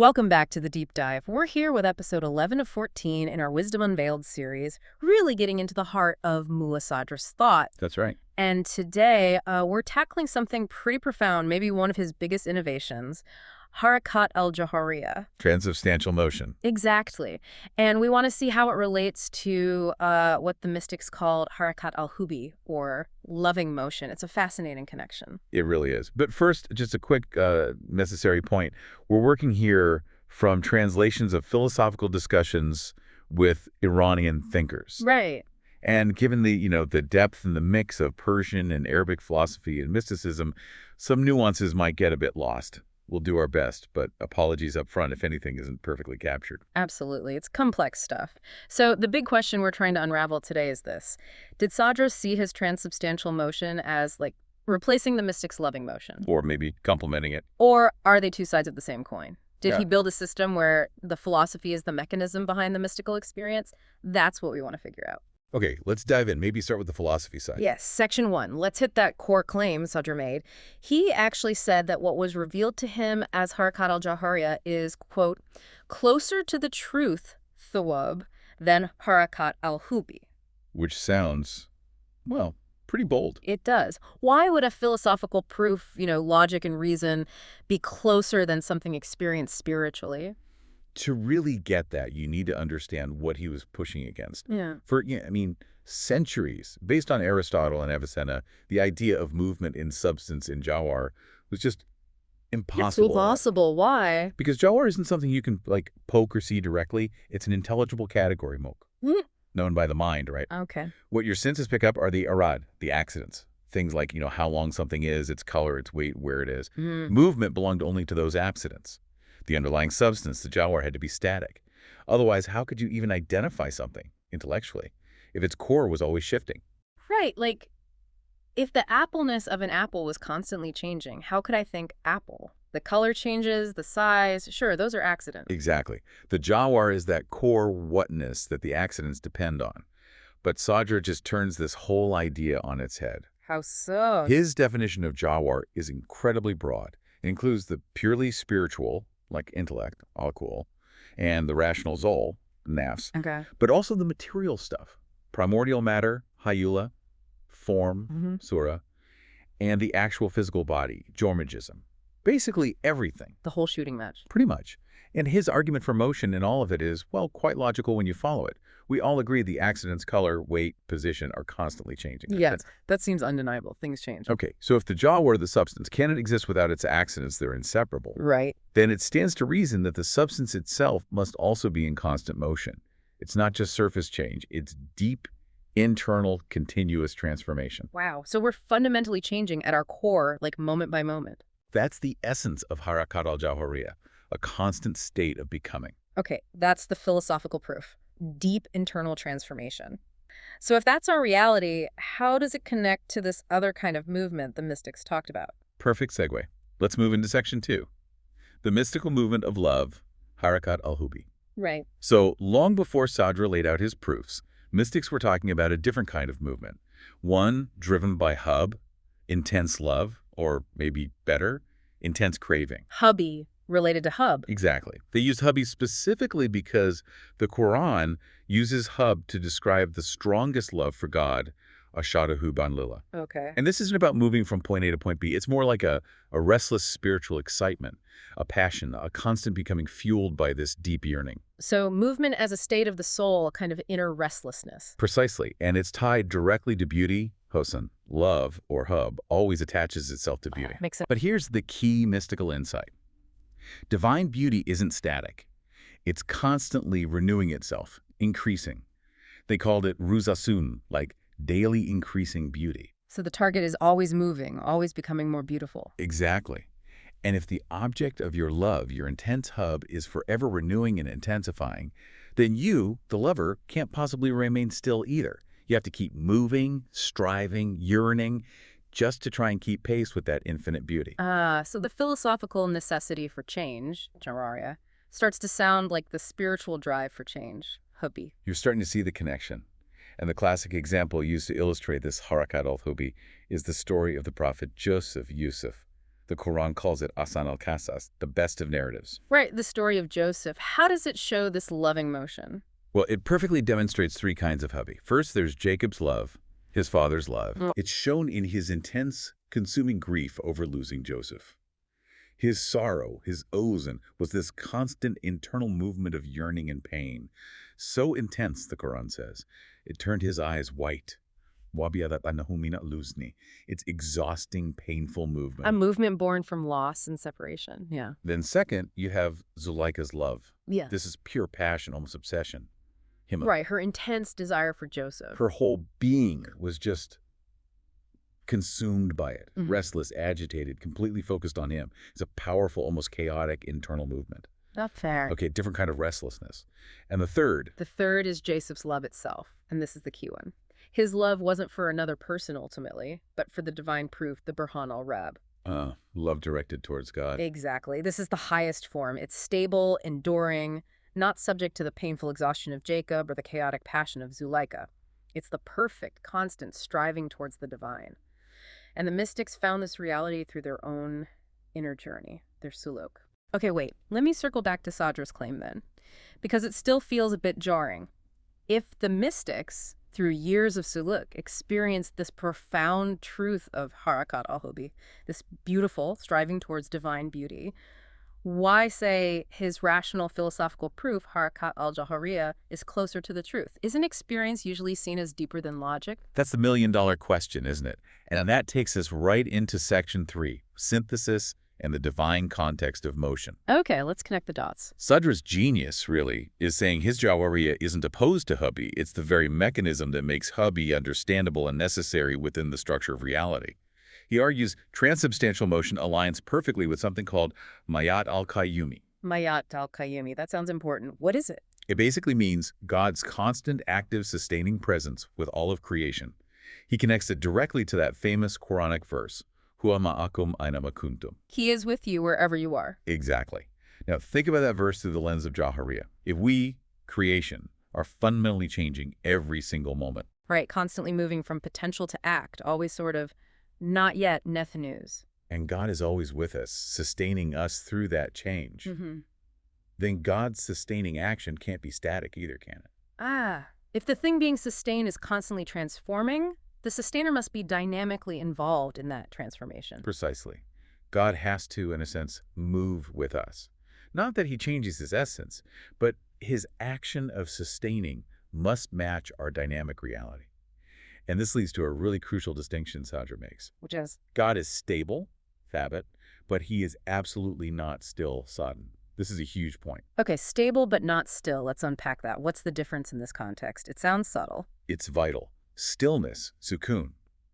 Welcome back to the Deep Dive. We're here with episode 11 of 14 in our Wisdom Unveiled series, really getting into the heart of Mulla Sadra's thought. That's right. And today, we're tackling something pretty profound, maybe one of his biggest innovations, Harakat al-Jawhariyyah. Transubstantial motion. Exactly. And we want to see how it relates to what the mystics called Harakat al-Hubbi, or loving motion. It's a fascinating connection. It really is. But first, just a quick necessary point. We're working here from translations of philosophical discussions with Iranian thinkers. Right. And given the, the depth and the mix of Persian and Arabic philosophy and mysticism, some nuances might get a bit lost. We'll do our best, but apologies up front if anything isn't perfectly captured. Absolutely. It's complex stuff. So the big question we're trying to unravel today is this. Did Sadra see his transubstantial motion as, like, replacing the mystic's loving motion? Or maybe complementing it. Or are they two sides of the same coin? Did Yeah. he build a system where the philosophy is the mechanism behind the mystical experience? That's what we want to figure out. Okay, let's dive in. Maybe start with the philosophy side. Yes, section 1. Let's hit that core claim Sadra made. He actually said that what was revealed to him as Harakat al-Jawhariyyah is, quote, closer to the truth, thawab, than Harakat al-Hubbi. Which sounds, well, pretty bold. It does. Why would a philosophical proof, logic and reason, be closer than something experienced spiritually? To really get that, you need to understand what he was pushing against. Yeah. For, centuries, based on Aristotle and Avicenna, the idea of movement in substance in Jawhar was just impossible. It's impossible. Why? Because Jawhar isn't something you can, poke or see directly. It's an intelligible category, known by the mind, right? Okay. What your senses pick up are the arad, the accidents. Things like, how long something is, its color, its weight, where it is. Movement belonged only to those accidents. The underlying substance, the Jawhar, had to be static. Otherwise, how could you even identify something intellectually if its core was always shifting? Right. Like, if the appleness of an apple was constantly changing, how could I think apple? The color changes, the size, sure, those are accidents. Exactly. The Jawhar is that core whatness that the accidents depend on. But Sadra just turns this whole idea on its head. How so? His definition of Jawhar is incredibly broad. It includes the purely spiritual, like intellect, al-Kul, and the rational zol, nafs, Okay. but also the material stuff, primordial matter, hayula, form, surah, and the actual physical body, jormagism. Basically everything. The whole shooting match. Pretty much. And his argument for motion in all of it is, well, quite logical when you follow it. We all agree the accidents, color, weight, position are constantly changing. Yes, that seems undeniable. Things change. Okay, so if the jaw were the substance, can it exist without its accidents? They're inseparable. Right. Then it stands to reason that the substance itself must also be in constant motion. It's not just surface change. It's deep, internal, continuous transformation. Wow. So we're fundamentally changing at our core, like moment by moment. That's the essence of Harakat al-Jawhariyyah, a constant state of becoming. Okay, that's the philosophical proof. Deep internal transformation. So if that's our reality, how does it connect to this other kind of movement the mystics talked about? Perfect segue. Let's move into section 2. The mystical movement of love, Harakat al-Hubbi. Right. So long before Sadra laid out his proofs, mystics were talking about a different kind of movement. One driven by hub, intense love, or maybe better, intense craving. Hubby related to hub. Exactly. They used hubby specifically because the Qur'an uses hub to describe the strongest love for God, ashadahu ban lillah. Okay. And this isn't about moving from point A to point B. It's more like a restless spiritual excitement, a passion, a constant becoming fueled by this deep yearning. So movement as a state of the soul, a kind of inner restlessness. Precisely. And it's tied directly to beauty. Hosan, love, or hub, always attaches itself to beauty. Makes sense. But here's the key mystical insight. Divine beauty isn't static. It's constantly renewing itself, increasing. They called it ruzasun, like daily increasing beauty. So the target is always moving, always becoming more beautiful. Exactly. And if the object of your love, your intense hub, is forever renewing and intensifying, then you, the lover, can't possibly remain still either. You have to keep moving, striving, yearning, just to try and keep pace with that infinite beauty. So the philosophical necessity for change, Jawhariyyah, starts to sound like the spiritual drive for change, hubbi. You're starting to see the connection. And the classic example used to illustrate this Harakat al-Hubbi is the story of the prophet Joseph Yusuf, The Qur'an calls it Asan al-Qasas, the best of narratives. Right, the story of Joseph. How does it show this loving motion? Well, it perfectly demonstrates three kinds of hubby. First, there's Jacob's love, his father's love. It's shown in his intense, consuming grief over losing Joseph. His sorrow, his ozen, was this constant internal movement of yearning and pain. So intense, the Quran says, it turned his eyes white. It's exhausting, painful movement. A movement born from loss and separation, yeah. Then second, you have Zuleika's love. Yeah. This is pure passion, almost obsession. Right, her intense desire for Joseph. Her whole being was just consumed by it, restless, agitated, completely focused on him. It's a powerful, almost chaotic internal movement. Not fair. Okay, different kind of restlessness. And the third? The third is Joseph's love itself, and this is the key one. His love wasn't for another person ultimately, but for the divine proof, the Burhan al-Rab. Love directed towards God. Exactly. This is the highest form. It's stable, enduring, not subject to the painful exhaustion of Jacob or the chaotic passion of Zuleika. It's the perfect, constant striving towards the divine. And the mystics found this reality through their own inner journey, their suluk. Okay, wait. Let me circle back to Sadra's claim then, because it still feels a bit jarring. If the mystics, through years of suluk, experienced this profound truth of Harakat al-Hubbi, this beautiful striving towards divine beauty, why say his rational philosophical proof, Harakat al-Jawhariyyah, is closer to the truth? Isn't experience usually seen as deeper than logic? That's the million-dollar question, isn't it? And that takes us right into section 3, synthesis and the divine context of motion. Okay, let's connect the dots. Sadra's genius, really, is saying his Jawhariyyah isn't opposed to Hubbi. It's the very mechanism that makes Hubbi understandable and necessary within the structure of reality. He argues transubstantial motion aligns perfectly with something called Mayat al-Qayyumi. Mayat al-Qayyumi, that sounds important. What is it? It basically means God's constant, active, sustaining presence with all of creation. He connects it directly to that famous Qur'anic verse, Huwa ma'akum aina ma kuntum. He is with you wherever you are. Exactly. Now, think about that verse through the lens of Jawhariyyah. If we, creation, are fundamentally changing every single moment. Right, constantly moving from potential to act, always sort of not yet, nethanus. And God is always with us, sustaining us through that change. Then God's sustaining action can't be static either, can it? If the thing being sustained is constantly transforming, the sustainer must be dynamically involved in that transformation. Precisely. God has to, in a sense, move with us. Not that he changes his essence, but his action of sustaining must match our dynamic reality. And this leads to a really crucial distinction Sadra makes. Which is? God is stable, thabit, but he is absolutely not still sodden. This is a huge point. Okay, stable but not still. Let's unpack that. What's the difference in this context? It sounds subtle. It's vital. Stillness, sukun,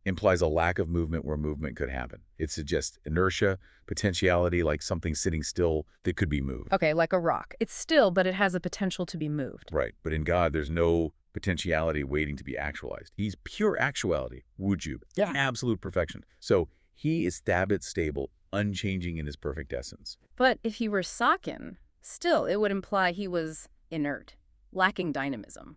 implies a lack of movement where movement could happen. It suggests inertia, potentiality, like something sitting still that could be moved. Okay, like a rock. It's still, but it has a potential to be moved. Right, but in God, there's no potentiality waiting to be actualized. He's pure actuality, wujub, absolute perfection. So he is thabit, stable, unchanging in his perfect essence. But if he were sakin, still, it would imply he was inert, lacking dynamism.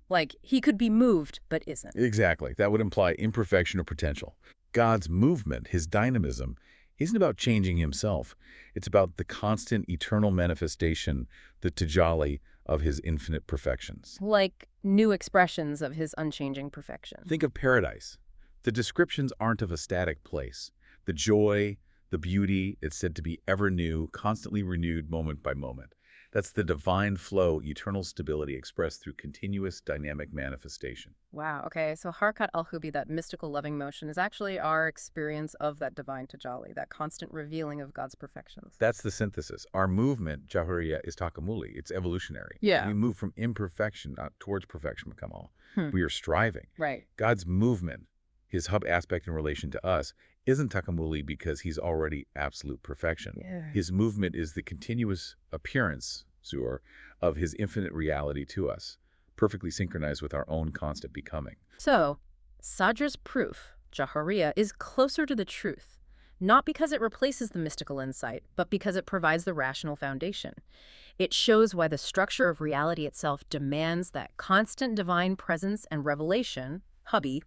Like, he could be moved, but isn't. Exactly. That would imply imperfection or potential. God's movement, his dynamism, isn't about changing himself. It's about the constant, eternal manifestation, the tajalli of his infinite perfections. Like new expressions of his unchanging perfection. Think of paradise. The descriptions aren't of a static place. The joy, the beauty, it's said to be ever new, constantly renewed moment by moment. That's the divine flow, eternal stability expressed through continuous dynamic manifestation. Wow, okay, so Harakat al-Hubbi, that mystical loving motion, is actually our experience of that divine tajalli, that constant revealing of God's perfections. That's the synthesis. Our movement, Jawhariyyah, is takamuli. It's evolutionary. Yeah. We move from imperfection towards perfection, Kamal. We are striving. Right. God's movement, his hub aspect in relation to us, isn't takamuli because he's already absolute perfection. Yeah. His movement is the continuous appearance, Zur, of his infinite reality to us, perfectly synchronized with our own constant becoming. So, Sadra's proof, Jawhariyyah, is closer to the truth, not because it replaces the mystical insight, but because it provides the rational foundation. It shows why the structure of reality itself demands that constant divine presence and revelation, hubbi,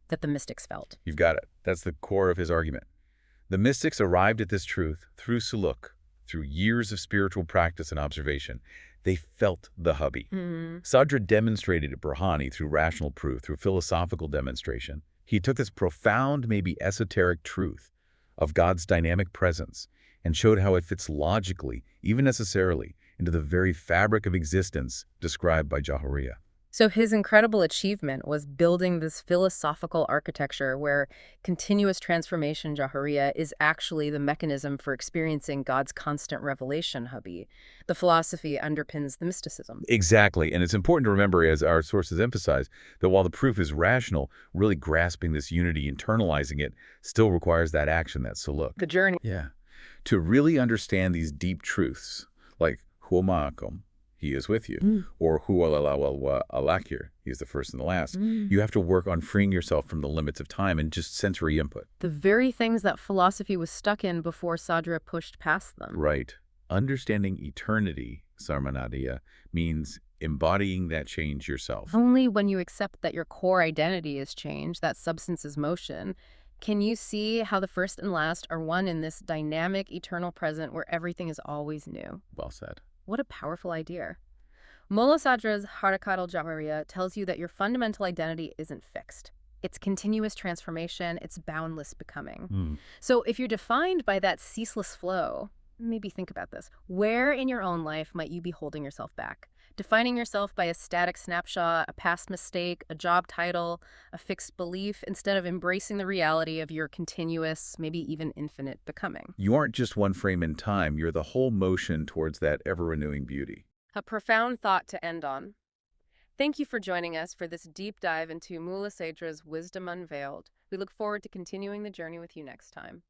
that the mystics felt. You've got it. That's the core of his argument. The mystics arrived at this truth through suluk, through years of spiritual practice and observation. They felt the hubby. Sadra demonstrated it Brahani through rational proof, through philosophical demonstration. He took this profound, maybe esoteric truth of God's dynamic presence and showed how it fits logically, even necessarily, into the very fabric of existence described by Jahuriyyah. So his incredible achievement was building this philosophical architecture where continuous transformation, Jahuriyyah, is actually the mechanism for experiencing God's constant revelation, hubby. The philosophy underpins the mysticism. Exactly, and it's important to remember, as our sources emphasize, that while the proof is rational, really grasping this unity, internalizing it, still requires that action, that suluk. The journey. Yeah. To really understand these deep truths, like huwa ma'akum, he is with you, or huwa al-akhir, he is the first and the last, you have to work on freeing yourself from the limits of time and just sensory input. The very things that philosophy was stuck in before Sadra pushed past them. Right. Understanding eternity, Sarmanadiya, means embodying that change yourself. Only when you accept that your core identity is changed, that substance is motion, can you see how the first and last are one in this dynamic, eternal present where everything is always new. Well said. What a powerful idea. Mulla Sadra's Harakat al-Jawhariyyah tells you that your fundamental identity isn't fixed. It's continuous transformation, it's boundless becoming. So if you're defined by that ceaseless flow, maybe think about this. Where in your own life might you be holding yourself back? Defining yourself by a static snapshot, a past mistake, a job title, a fixed belief, instead of embracing the reality of your continuous, maybe even infinite becoming. You aren't just one frame in time, you're the whole motion towards that ever-renewing beauty. A profound thought to end on. Thank you for joining us for this deep dive into Mulla Sadra's Wisdom Unveiled. We look forward to continuing the journey with you next time.